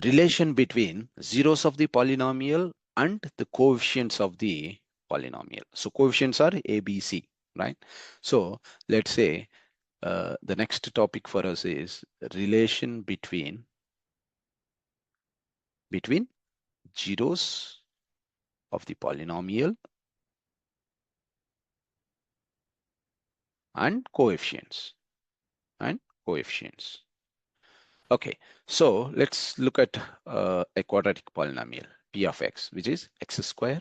relation between zeros of the polynomial and the coefficients of the polynomial. So coefficients are A, B, C, right? So let's say the next topic for us is relation between zeros of the polynomial and coefficients Okay, so let's look at a quadratic polynomial p of x, which is ax square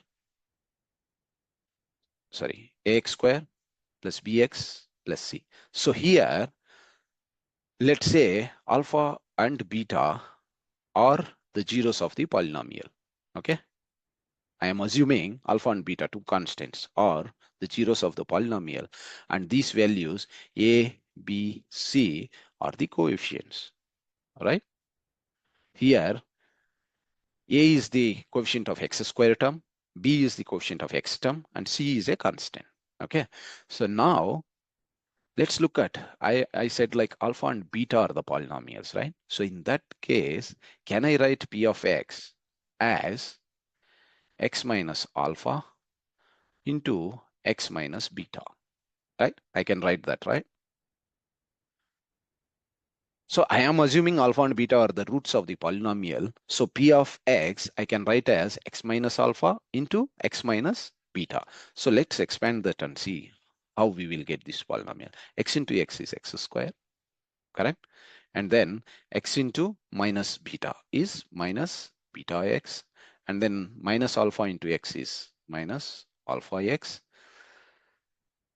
plus bx plus c. So here, let's say alpha and beta are the zeros of the polynomial. Okay, I am assuming alpha and beta, two constants, are the zeros of the polynomial, and these values a, b, c are the coefficients. All right, here a is the coefficient of x square term, b is the coefficient of x term, and c is a constant. Okay, so now let's look at, I said like alpha and beta are the polynomials, right? So in that case, can I write p of x as x minus alpha into x minus beta, right? I can write that, right? So I am assuming alpha and beta are the roots of the polynomial. So p of x, I can write as x minus alpha into x minus beta. So let's expand that and see how we will get this polynomial. X into x is x square, correct? And then x into minus beta is minus beta x. And then minus alpha into x is minus alpha x.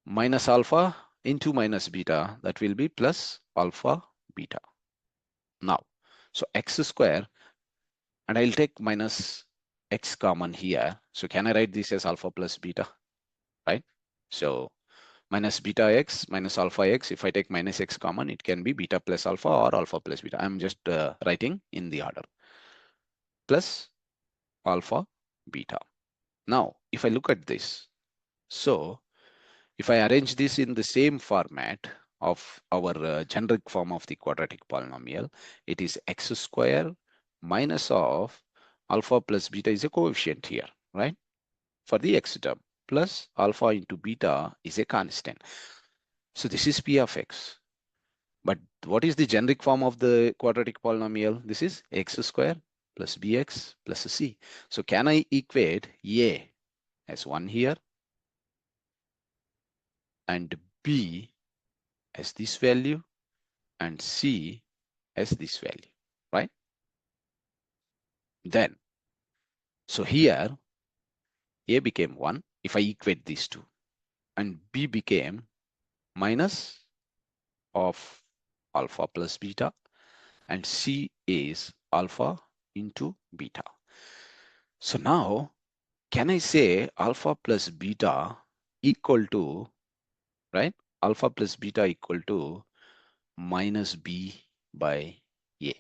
Minus alpha into minus beta, that will be plus alpha beta. Now, so x square, and I'll take minus x common here. So can I write this as alpha plus beta, right? So minus beta x minus alpha x, if I take minus x common, it can be beta plus alpha or alpha plus beta. I'm just writing in the order. Plus alpha beta. Now, if I look at this, so if I arrange this in the same format of our generic form of the quadratic polynomial, it is x square minus of alpha plus beta is a coefficient here, right? For the x term, plus alpha into beta is a constant. So this is p of x. But what is the generic form of the quadratic polynomial? This is x square plus bx plus c. So can I equate a as 1 here and b as this value and c as this value, right? Then, so here a became 1 if I equate these two, and b became minus of alpha plus beta, and c is alpha into beta. So now, can I say alpha plus beta equal to, right? Alpha plus beta equal to minus b by a.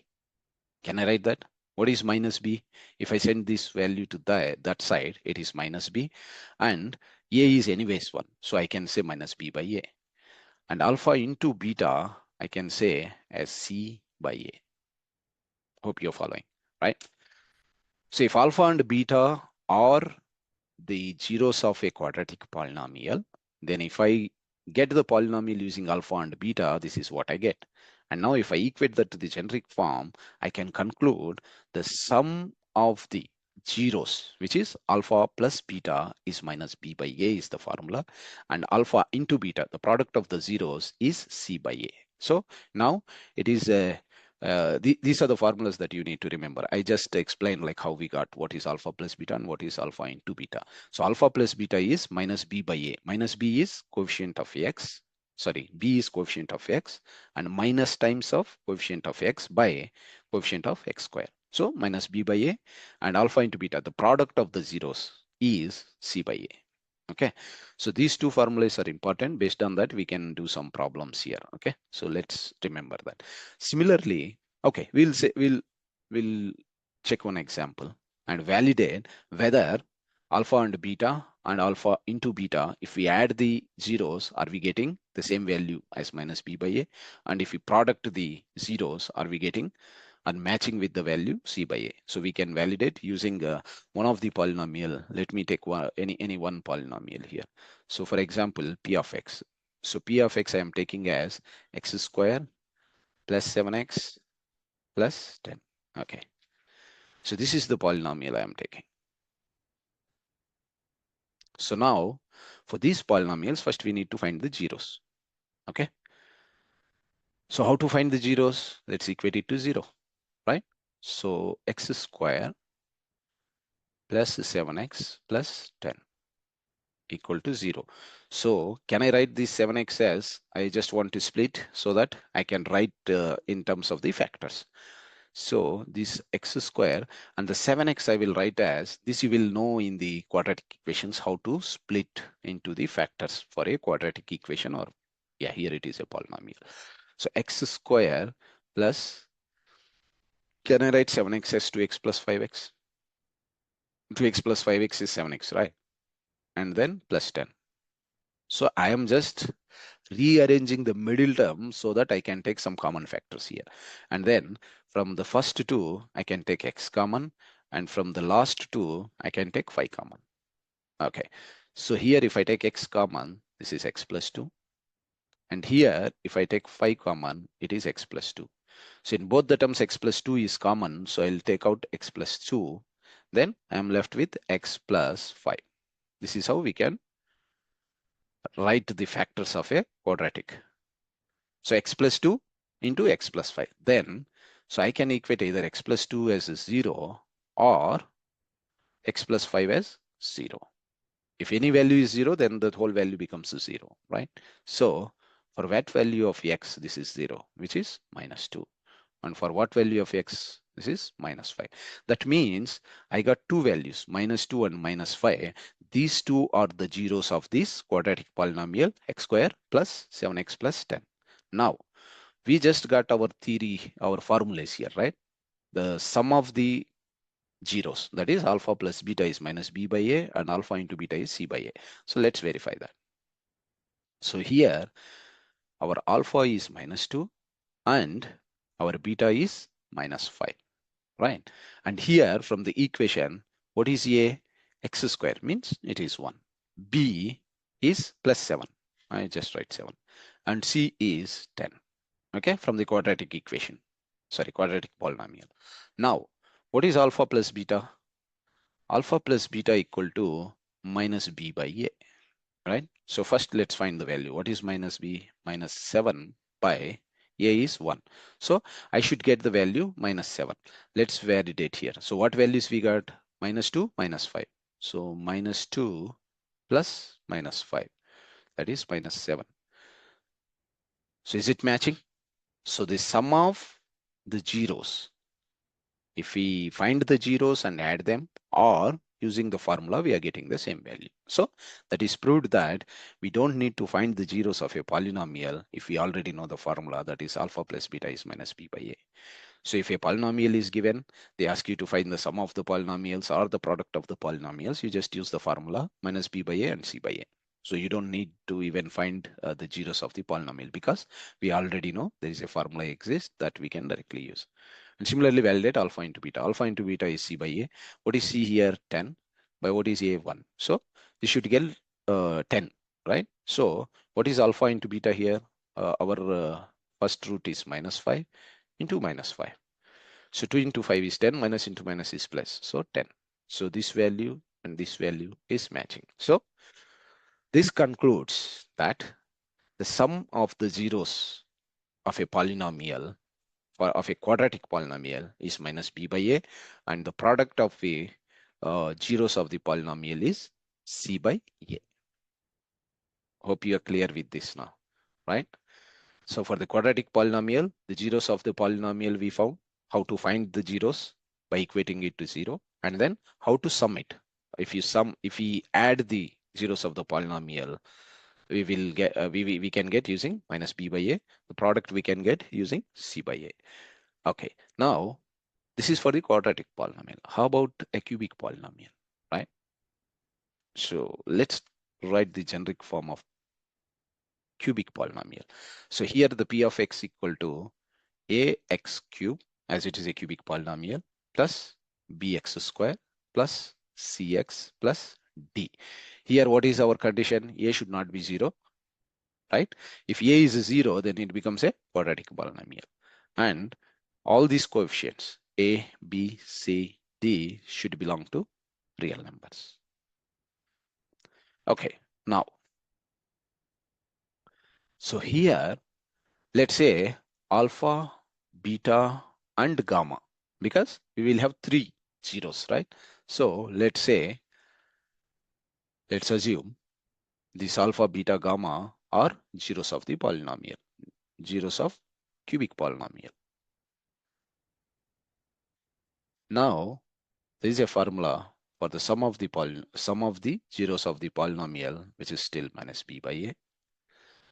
Can I write that? What is minus b? If I send this value to that side, it is minus b, and a is anyways 1. So I can say minus b by a. And alpha into beta, I can say as c by a. Hope you're following, right? So if alpha and beta are the zeros of a quadratic polynomial, then if I get the polynomial using alpha and beta, this is what I get. And now if I equate that to the generic form, I can conclude the sum of the zeros, which is alpha plus beta, is minus b by a is the formula. And alpha into beta, the product of the zeros, is c by a. So now it is these are the formulas that you need to remember. I just explained like how we got what is alpha plus beta and what is alpha into beta. So alpha plus beta is minus b by a. Minus b is coefficient of x. Sorry, b is coefficient of x, and minus times of coefficient of x by coefficient of x square. So minus b by a, and alpha into beta, the product of the zeros, is c by a. Okay, so these two formulas are important. Based on that, we can do some problems here. Okay, so let's remember that. Similarly, okay, we'll check one example and validate whether alpha and beta and alpha into beta, if we add the zeros, are we getting the same value as minus b by a? And if we product the zeros, are we getting and matching with the value c by a. So we can validate using one of the polynomial. Let me take any one polynomial here. So for example, p of x. So p of x I am taking as x square plus 7x plus 10. Okay. So this is the polynomial I am taking. So now for these polynomials, first we need to find the zeros. Okay. So how to find the zeros? Let's equate it to 0, right? So x square plus 7x plus 10 equal to 0. So can I write this 7x as, I just want to split so that I can write in terms of the factors. So this x square and the 7x I will write as, this you will know in the quadratic equations how to split into the factors for a quadratic equation, or yeah, here it is a polynomial. So x square plus, can I write 7x as 2x plus 5x? 2x plus 5x is 7x, right? And then plus 10. So I am just rearranging the middle term so that I can take some common factors here. And then from the first two, I can take x common. And from the last two, I can take 5 common. Okay. So here, if I take x common, this is x plus 2. And here, if I take 5 common, it is x plus 2. So in both the terms, x plus 2 is common. So I'll take out x plus 2. Then I'm left with x plus 5. This is how we can write the factors of a quadratic. So x plus 2 into x plus 5. Then, so I can equate either x plus 2 as 0 or x plus 5 as 0. If any value is 0, then the whole value becomes 0, right? So for what value of x, this is 0, which is minus 2. And for what value of x, this is minus 5. That means I got two values, minus 2 and minus 5. These two are the zeros of this quadratic polynomial, x square plus 7x plus 10. Now, we just got our theory, our formulas here, right? The sum of the zeros, that is alpha plus beta is minus b by a, and alpha into beta is c by a. So let's verify that. So here, our alpha is minus 2 and our beta is minus 5, right? And here from the equation, what is a? X square means it is 1. B is plus 7. I just write 7. And C is 10. Okay, from the quadratic equation. Sorry, quadratic polynomial. Now, what is alpha plus beta? Alpha plus beta equal to minus b by a, right? So first let's find the value. What is minus b? Minus 7 by a is 1. So I should get the value minus 7. Let's validate here. So what values we got? Minus 2, minus 5. So minus 2 plus minus 5. That is minus 7. So is it matching? So the sum of the zeros, if we find the zeros and add them, or using the formula, we are getting the same value. So that is proved that we don't need to find the zeros of a polynomial if we already know the formula, that is alpha plus beta is minus b by a. So if a polynomial is given, they ask you to find the sum of the polynomials or the product of the polynomials, you just use the formula minus b by a and c by a. So you don't need to even find the zeros of the polynomial, because we already know there is a formula exists that we can directly use. And similarly validate alpha into beta. Alpha into beta is c by a. What is c here? 10. By what is a? 1. So this should get 10, right? So what is alpha into beta here? Our first root is minus 5 into minus 5. So 2 into 5 is 10, minus into minus is plus. So 10. So this value and this value is matching. So this concludes that the sum of the zeros of a polynomial, or of a quadratic polynomial, is minus b by a, and the product of a zeros of the polynomial is c by a. Hope you are clear with this now, right? So for the quadratic polynomial, the zeros of the polynomial we found, how to find the zeros by equating it to 0, and then how to sum it. If we add the zeros of the polynomial, we will get we can get using minus b by a. The product we can get using c by a. Okay, now this is for the quadratic polynomial. How about a cubic polynomial, right? So let's write the generic form of cubic polynomial. So here the p of x equal to ax cube, as it is a cubic polynomial, plus bx square plus cx plus d. Here, what is our condition? A should not be 0, right? If a is 0, then it becomes a quadratic polynomial. And all these coefficients, a, b, c, d, should belong to real numbers. Okay, now, so here, let's say alpha, beta, and gamma, because we will have 3 zeros, right? So let's assume this alpha, beta, gamma are zeros of the polynomial, zeros of cubic polynomial. Now, there is a formula for the sum of the zeros of the polynomial, which is still minus b by a.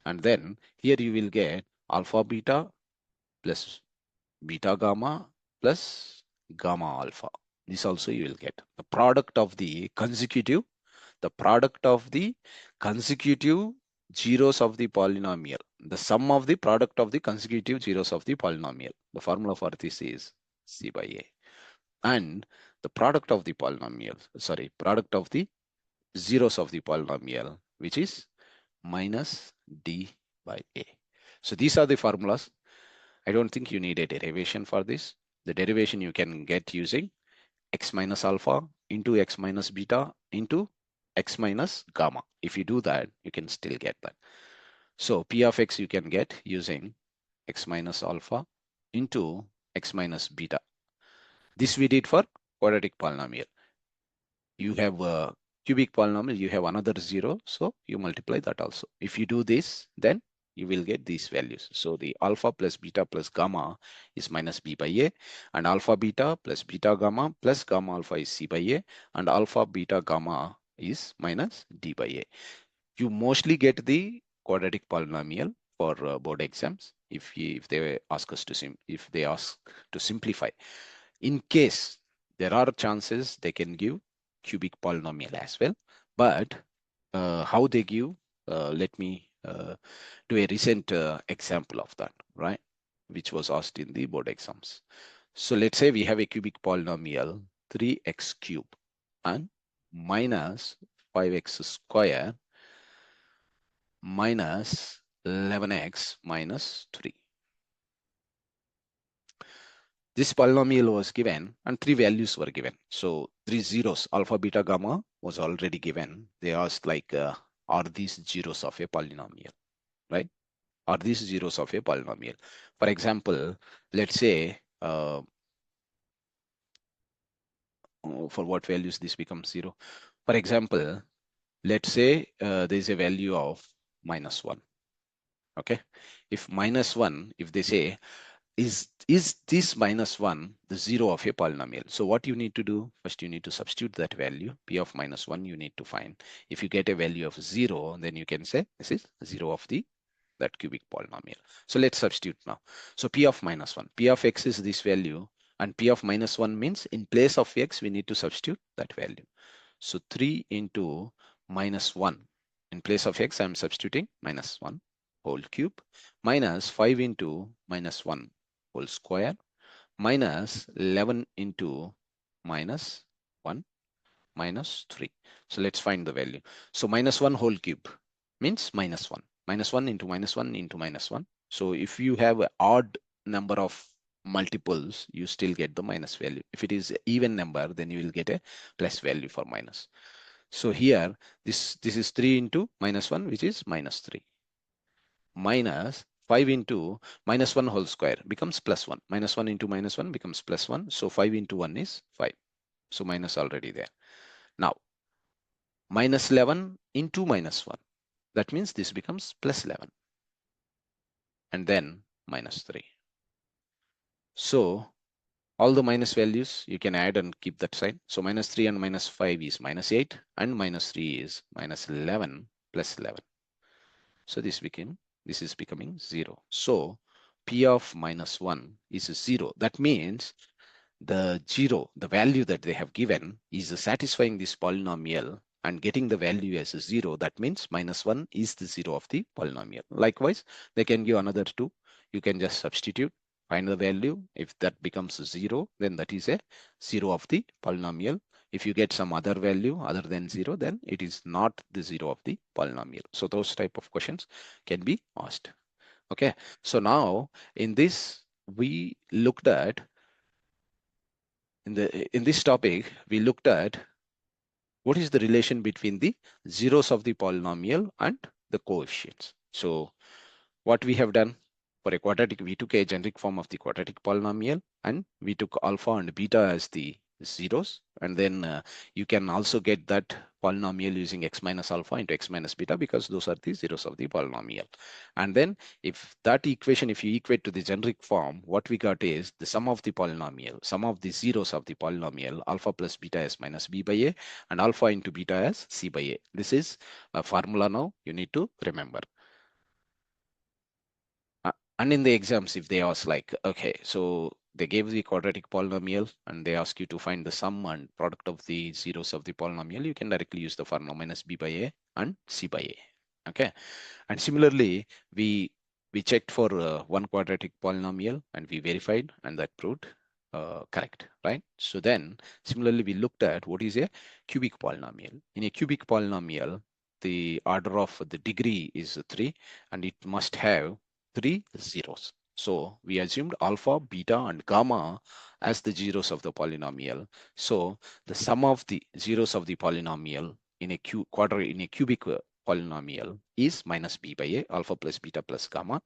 And then here you will get alpha beta plus beta gamma plus gamma alpha. This also you will get the product of the consecutive zeros of the polynomial, the sum of the product of the consecutive zeros of the polynomial. The formula for this is c by a. And the product of the product of the zeros of the polynomial, which is minus d by a. So these are the formulas. I don't think you need a derivation for this. The derivation you can get using x minus alpha into x minus beta into x minus gamma. If you do that, you can still get that. So p of x you can get using x minus alpha into x minus beta. This we did for quadratic polynomial. You have a cubic polynomial, you have another 0, so you multiply that also. If you do this, then you will get these values. So the alpha plus beta plus gamma is minus b by a, and alpha beta plus beta gamma plus gamma alpha is c by a, and alpha beta gamma is minus d by a. You mostly get the quadratic polynomial for board exams if they ask to simplify. In case there are chances they can give cubic polynomial as well, but how they give, let me do a recent example of that, right, which was asked in the board exams. So let's say we have a cubic polynomial 3x cube and minus 5x square minus 11x minus 3. This polynomial was given and 3 values were given. So 3 zeros, alpha, beta, gamma was already given. They asked like, are these zeros of a polynomial, right? Are these zeros of a polynomial? For example, let's say, for what values this becomes 0? For example, let's say there is a value of minus 1. Okay. If minus 1, if they say, is this minus 1 the 0 of a polynomial? So what you need to do, first you need to substitute that value, p of minus 1 you need to find. If you get a value of 0, then you can say this is 0 of that cubic polynomial. So let's substitute now. So p of minus 1, p of x is this value, and p of minus 1 means in place of x we need to substitute that value. So 3 into minus 1, in place of x I'm substituting minus 1 whole cube, minus 5 into minus 1 whole square, minus 11 into minus 1 minus 3. So let's find the value. So minus 1 whole cube means minus 1. Minus 1 into minus 1 into minus 1. So if you have an odd number of multiples, you still get the minus value. If it is an even number, then you will get a plus value for minus. So here, this is 3 into minus 1, which is minus 3. Minus 5 into minus 1 whole square becomes plus 1. Minus 1 into minus 1 becomes plus 1. So 5 into 1 is 5. So minus already there. Now, minus 11 into minus 1. That means this becomes plus 11. And then minus 3. So all the minus values you can add and keep that sign. So minus 3 and minus 5 is minus 8. And minus 3 is minus 11 plus 11. So this is becoming 0. So p of minus 1 is 0. That means the value that they have given is satisfying this polynomial and getting the value as 0. That means minus 1 is the 0 of the polynomial. Likewise, they can give another 2. You can just substitute find the value. If that becomes 0, then that is a 0 of the polynomial. If you get some other value other than 0, then it is not the 0 of the polynomial. So those type of questions can be asked. Okay, so now in this we looked at in this topic we looked at what is the relation between the zeros of the polynomial and the coefficients. So what we have done for a quadratic, we took a generic form of the quadratic polynomial and we took alpha and beta as the zeros. And then you can also get that polynomial using x minus alpha into x minus beta because those are the zeros of the polynomial. And then if that equation, if you equate to the generic form, what we got is the sum of the polynomial, sum of the zeros of the polynomial, alpha plus beta s minus b by a, and alpha into beta as c by a. This is a formula now you need to remember. And in the exams, if they ask like, okay, so they gave the quadratic polynomial and they ask you to find the sum and product of the zeros of the polynomial, you can directly use the formula minus b by a and c by a. Okay. And similarly, we checked for one quadratic polynomial and we verified and that proved correct, right? So then similarly, we looked at what is a cubic polynomial. In a cubic polynomial, the order of the degree is 3 and it must have 3 zeros. So we assumed alpha, beta, and gamma as the zeros of the polynomial. So the sum of the zeros of the polynomial in a cubic polynomial is minus b by a, alpha plus beta plus gamma,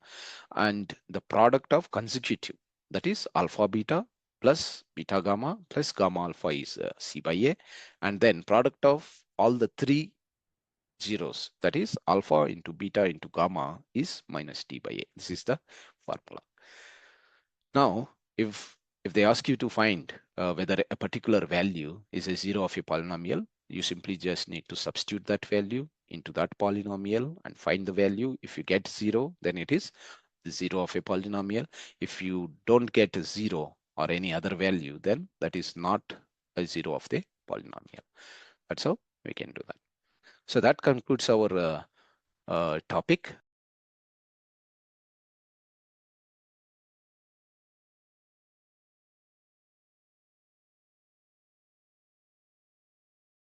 and the product of consecutive, that is alpha beta plus beta gamma plus gamma alpha is c by a, and then product of all the 3 zeros, that is alpha into beta into gamma is minus d by a. This is the formula. Now, if they ask you to find whether a particular value is a zero of a polynomial, you simply just need to substitute that value into that polynomial and find the value. If you get 0, then it is the 0 of a polynomial. If you don't get a 0 or any other value, then that is not a 0 of the polynomial. That's how we can do that. So that concludes our topic.